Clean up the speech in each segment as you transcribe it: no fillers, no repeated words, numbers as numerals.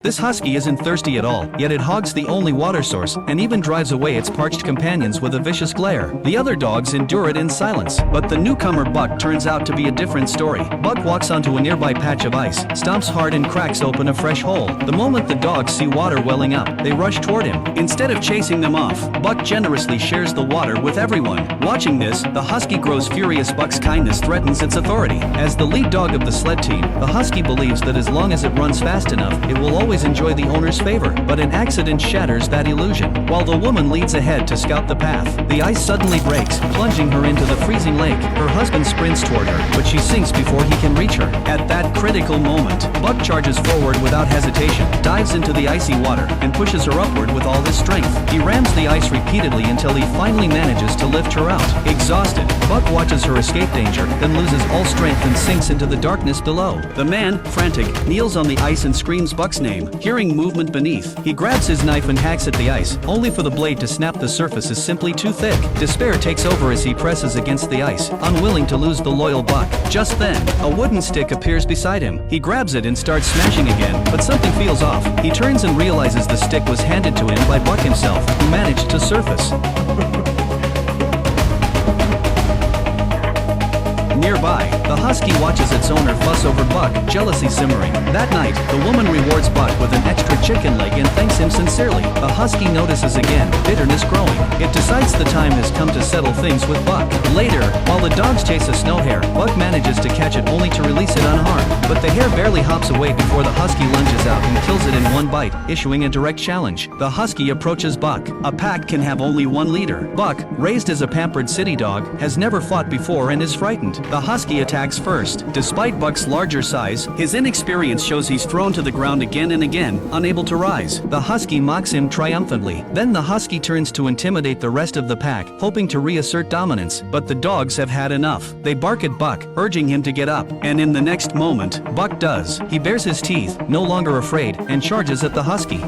This husky isn't thirsty at all, yet it hogs the only water source, and even drives away its parched companions with a vicious glare. The other dogs endure it in silence, but the newcomer Buck turns out to be a different story. Buck walks onto a nearby patch of ice, stomps hard and cracks open a fresh hole. The moment the dogs see water welling up, they rush toward him. Instead of chasing them off, Buck generously shares the water with everyone. Watching this, the husky grows furious. Buck's kindness threatens its authority. As the lead dog of the sled team, the husky believes that as long as it runs fast enough, it will always enjoy the owner's favor, but an accident shatters that illusion. While the woman leads ahead to scout the path, the ice suddenly breaks, plunging her into the freezing lake. Her husband sprints toward her, but she sinks before he can reach her. At that critical moment, Buck charges forward without hesitation, dives into the icy water, and pushes her upward with all his strength. He rams the ice repeatedly until he finally manages to lift her out. Exhausted, Buck watches her escape danger, then loses all strength and sinks into the darkness below. The man, frantic, kneels on the ice and screams Buck's name. Hearing movement beneath, he grabs his knife and hacks at the ice, only for the blade to snap. The surface is simply too thick. Despair takes over as he presses against the ice, unwilling to lose the loyal Buck. Just then, a wooden stick appears beside him. He grabs it and starts smashing again, but something feels off. He turns and realizes the stick was handed to him by Buck himself, who managed to surface. Nearby, the husky watches its owner fuss over Buck, jealousy simmering. That night, the woman rewards Buck with an extra chicken leg and thanks him sincerely. The husky notices again, bitterness growing. It decides the time has come to settle things with Buck. Later, while the dogs chase a snow hare, Buck manages to catch it only to release it unharmed. But the hare barely hops away before the husky lunges out and kills it in one bite, issuing a direct challenge. The husky approaches Buck. A pack can have only one leader. Buck, raised as a pampered city dog, has never fought before and is frightened. The husky attacks first. Despite Buck's larger size, his inexperience shows he's thrown to the ground again and again, unable to rise. The husky mocks him triumphantly. Then the husky turns to intimidate the rest of the pack, hoping to reassert dominance. But the dogs have had enough. They bark at Buck, urging him to get up. And in the next moment, Buck does. He bares his teeth, no longer afraid, and charges at the husky.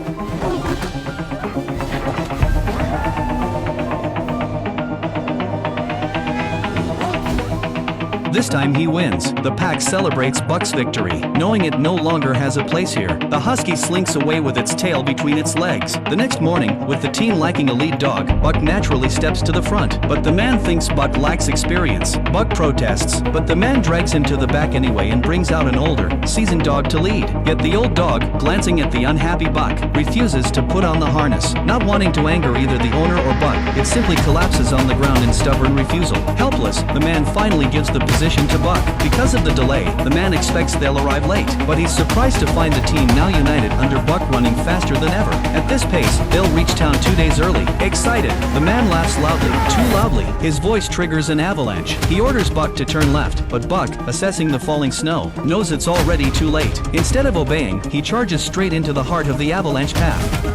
This time he wins. The pack celebrates Buck's victory, knowing it no longer has a place here. The husky slinks away with its tail between its legs. The next morning, with the team lacking a lead dog, Buck naturally steps to the front. But the man thinks Buck lacks experience. Buck protests, but the man drags him to the back anyway and brings out an older, seasoned dog to lead. Yet the old dog, glancing at the unhappy Buck, refuses to put on the harness. Not wanting to anger either the owner or Buck, it simply collapses on the ground in stubborn refusal. Helpless, the man finally gives the position to Buck. Because of the delay, the man expects they'll arrive late, but he's surprised to find the team now united under Buck running faster than ever. At this pace, they'll reach town 2 days early. Excited, the man laughs loudly, too loudly. His voice triggers an avalanche. He orders Buck to turn left, but Buck, assessing the falling snow, knows it's already too late. Instead of obeying, he charges straight into the heart of the avalanche path.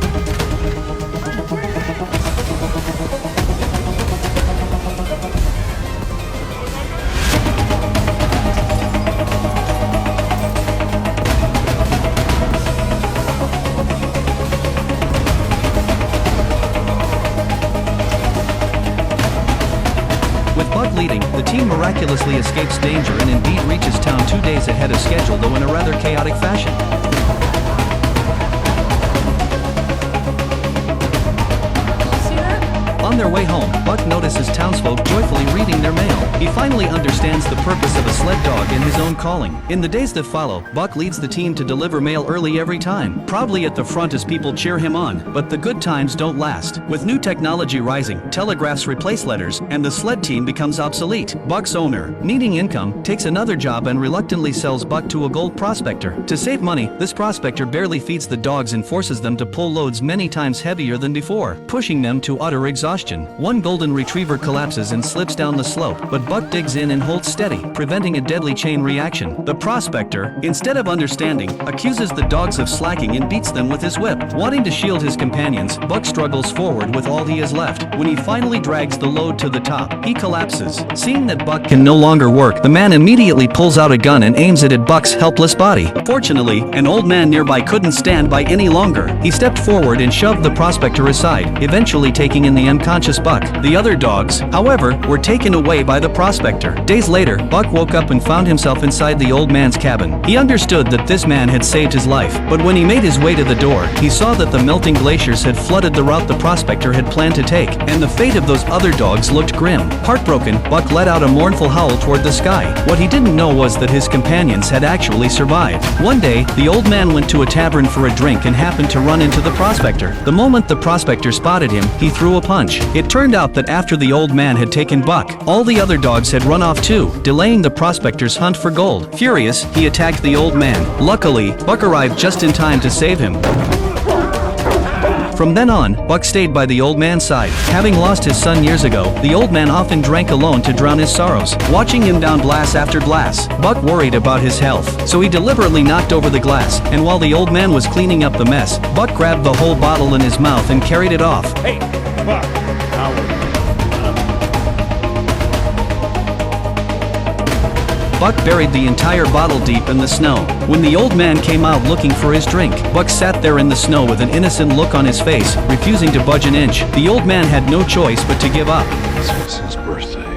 With Buck leading, the team miraculously escapes danger and indeed reaches town 2 days ahead of schedule, though in a rather chaotic fashion. On their way home, Buck notices townsfolk joyfully reading their mail. He finally understands the purpose of a sled dog in his own calling. In the days that follow, Buck leads the team to deliver mail early every time, proudly at the front as people cheer him on. But the good times don't last. With new technology rising, telegraphs replace letters, and the sled team becomes obsolete. Buck's owner, needing income, takes another job and reluctantly sells Buck to a gold prospector. To save money, this prospector barely feeds the dogs and forces them to pull loads many times heavier than before, pushing them to utter exhaustion. One golden retriever collapses and slips down the slope, but Buck digs in and holds steady, preventing a deadly chain reaction. The prospector, instead of understanding, accuses the dogs of slacking and beats them with his whip. Wanting to shield his companions, Buck struggles forward with all he has left. When he finally drags the load to the top, he collapses. Seeing that Buck can no longer work, the man immediately pulls out a gun and aims it at Buck's helpless body. Fortunately, an old man nearby couldn't stand by any longer. He stepped forward and shoved the prospector aside, eventually taking in the unconscious unconscious Buck. The other dogs, however, were taken away by the prospector. Days later, Buck woke up and found himself inside the old man's cabin. He understood that this man had saved his life, but when he made his way to the door, he saw that the melting glaciers had flooded the route the prospector had planned to take, and the fate of those other dogs looked grim. Heartbroken, Buck let out a mournful howl toward the sky. What he didn't know was that his companions had actually survived. One day, the old man went to a tavern for a drink and happened to run into the prospector. The moment the prospector spotted him, he threw a punch. It turned out that after the old man had taken Buck, all the other dogs had run off too, delaying the prospector's hunt for gold. Furious, he attacked the old man. Luckily, Buck arrived just in time to save him. From then on, Buck stayed by the old man's side. Having lost his son years ago, the old man often drank alone to drown his sorrows. Watching him down glass after glass, Buck worried about his health. So he deliberately knocked over the glass, and while the old man was cleaning up the mess, Buck grabbed the whole bottle in his mouth and carried it off. Hey, Buck, Buck buried the entire bottle deep in the snow. When the old man came out looking for his drink, Buck sat there in the snow with an innocent look on his face, refusing to budge an inch. The old man had no choice but to give up. This was his birthday.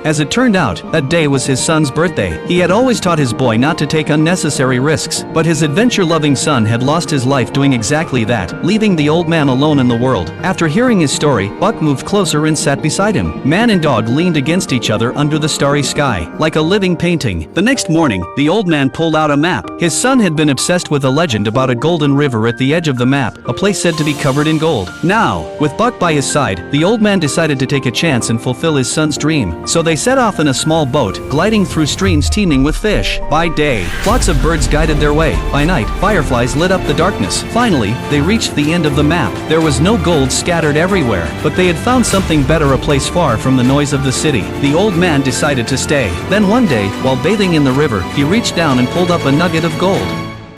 As it turned out, that day was his son's birthday. He had always taught his boy not to take unnecessary risks, but his adventure-loving son had lost his life doing exactly that, leaving the old man alone in the world. After hearing his story, Buck moved closer and sat beside him. Man and dog leaned against each other under the starry sky, like a living painting. The next morning, the old man pulled out a map. His son had been obsessed with a legend about a golden river at the edge of the map, a place said to be covered in gold. Now, with Buck by his side, the old man decided to take a chance and fulfill his son's dream. So they set off in a small boat, gliding through streams teeming with fish. By day, flocks of birds guided their way. By night, fireflies lit up the darkness. Finally, they reached the end of the map. There was no gold scattered everywhere, but they had found something better, a place far from the noise of the city. The old man decided to stay. Then one day, while bathing in the river, he reached down and pulled up a nugget of gold.